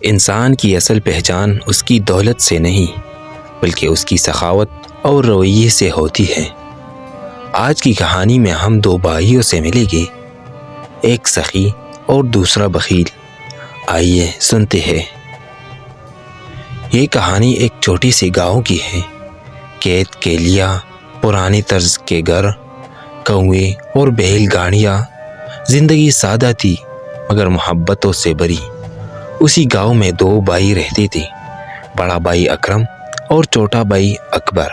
انسان کی اصل پہچان اس کی دولت سے نہیں بلکہ اس کی سخاوت اور رویے سے ہوتی ہے۔ آج کی کہانی میں ہم دو بھائیوں سے ملیں گے، ایک سخی اور دوسرا بخیل۔ آئیے سنتے ہیں۔ یہ کہانی ایک چھوٹی سی گاؤں کی ہے۔ کھیت کیلیاں، پرانے طرز کے گھر، کنویں اور بیل گاڑیاں، زندگی سادہ تھی مگر محبتوں سے بھری۔ اسی گاؤں میں دو بھائی رہتے تھے، بڑا بھائی اکرم اور چھوٹا بھائی اکبر۔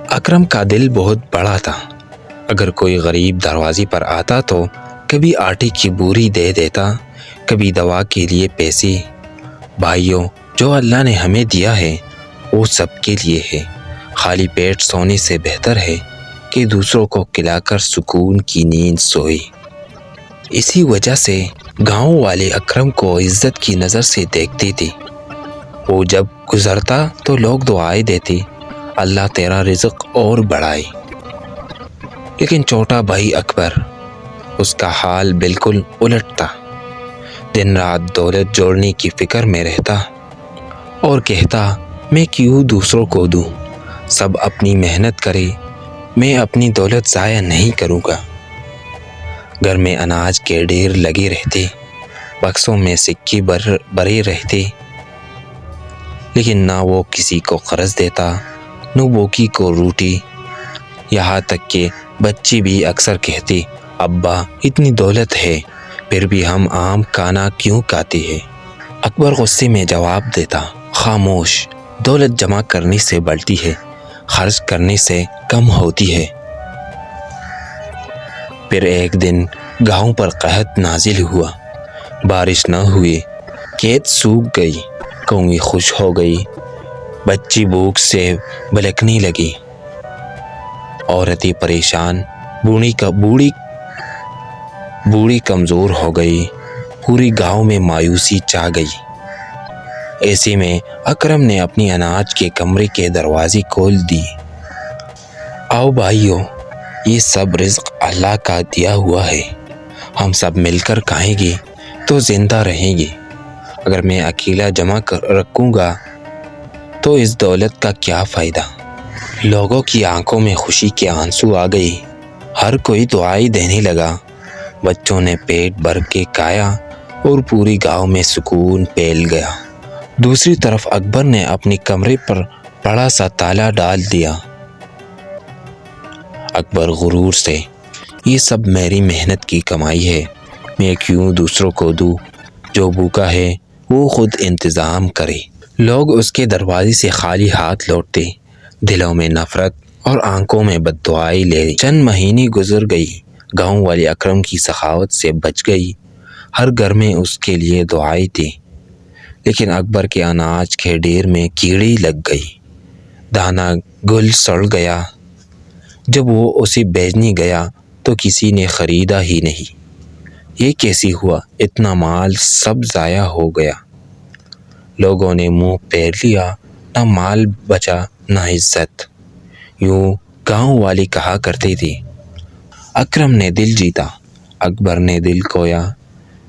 اکرم کا دل بہت بڑا تھا۔ اگر کوئی غریب دروازے پر آتا تو کبھی آٹے کی بوری دے دیتا، کبھی دوا کے لیے پیسے۔ بھائیوں، جو اللہ نے ہمیں دیا ہے وہ سب کے لیے ہے۔ خالی پیٹ سونے سے بہتر ہے کہ دوسروں کو کھلا کر سکون کی نیند سوئے۔ اسی وجہ سے گاؤں والے اکرم کو عزت کی نظر سے دیکھتے تھے۔ وہ جب گزرتا تو لوگ دعائیں دیتے، اللہ تیرا رزق اور بڑھائے۔ لیکن چھوٹا بھائی اکبر، اس کا حال بالکل الٹ تھا۔ دن رات دولت جوڑنے کی فکر میں رہتا اور کہتا، میں کیوں دوسروں کو دوں، سب اپنی محنت کرے، میں اپنی دولت ضائع نہیں کروں گا۔ گھر میں اناج کے ڈھیر لگے رہتے، بکسوں میں سکے بھرے رہتے، لیکن نہ وہ کسی کو قرض دیتا، نہ بھوکی کو روٹی۔ یہاں تک کہ بچے بھی اکثر کہتے، ابا اتنی دولت ہے پھر بھی ہم آم کھانا کیوں کھاتے ہیں؟ اکبر غصے میں جواب دیتا، خاموش، دولت جمع کرنے سے بڑھتی ہے، خرچ کرنے سے کم ہوتی ہے۔ پھر ایک دن گاؤں پر قحط نازل ہوا، بارش نہ ہوئی، کھیت سوکھ گئی، کنویں خشک ہو گئی، بچی بھوک سے بلکنے لگی، عورتیں پریشان، بوڑھی کمزور ہو گئی، پوری گاؤں میں مایوسی چھا گئی۔ ایسے میں اکرم نے اپنی اناج کے کمرے کے دروازے کھول دی۔ آؤ بھائیو، یہ سب رزق اللہ کا دیا ہوا ہے، ہم سب مل کر کھائیں گے تو زندہ رہیں گے۔ اگر میں اکیلا جمع رکھوں گا تو اس دولت کا کیا فائدہ؟ لوگوں کی آنکھوں میں خوشی کے آنسو آ گئے، ہر کوئی دعائیں دینے لگا، بچوں نے پیٹ بھر کے کھایا اور پوری گاؤں میں سکون پھیل گیا۔ دوسری طرف اکبر نے اپنے کمرے پر بڑا سا تالا ڈال دیا۔ اکبر غرور سے، یہ سب میری محنت کی کمائی ہے، میں کیوں دوسروں کو دوں، جو بھوکا ہے وہ خود انتظام کرے۔ لوگ اس کے دروازے سے خالی ہاتھ لوٹتے، دلوں میں نفرت اور آنکھوں میں بد دعائیں لے۔ چند مہینے گزر گئی، گاؤں والے اکرم کی سخاوت سے بچ گئی، ہر گھر میں اس کے لیے دعائیں تھی۔ لیکن اکبر کے اناج کے ڈھیر میں کیڑی لگ گئی، دانہ گل سڑ گیا۔ جب وہ اسے بیچنے گیا تو کسی نے خریدا ہی نہیں۔ یہ کیسے ہوا؟ اتنا مال سب ضائع ہو گیا۔ لوگوں نے منہ پھیر لیا، نہ مال بچا نہ عزت۔ یوں گاؤں والے کہا کرتے تھے۔ اکرم نے دل جیتا، اکبر نے دل کھویا۔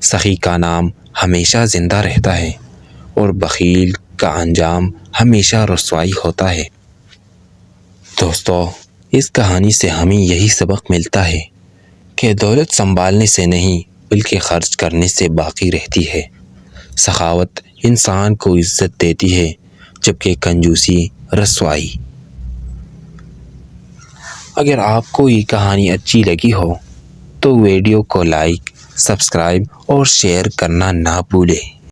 سخی کا نام ہمیشہ زندہ رہتا ہے اور بخیل کا انجام ہمیشہ رسوائی ہوتا ہے۔ دوستو، اس کہانی سے ہمیں یہی سبق ملتا ہے کہ دولت سنبھالنے سے نہیں بلکہ خرچ کرنے سے باقی رہتی ہے۔ سخاوت انسان کو عزت دیتی ہے جبکہ کنجوسی رسوائی۔ اگر آپ کو یہ کہانی اچھی لگی ہو تو ویڈیو کو لائک، سبسکرائب اور شیئر کرنا نہ بھولیں۔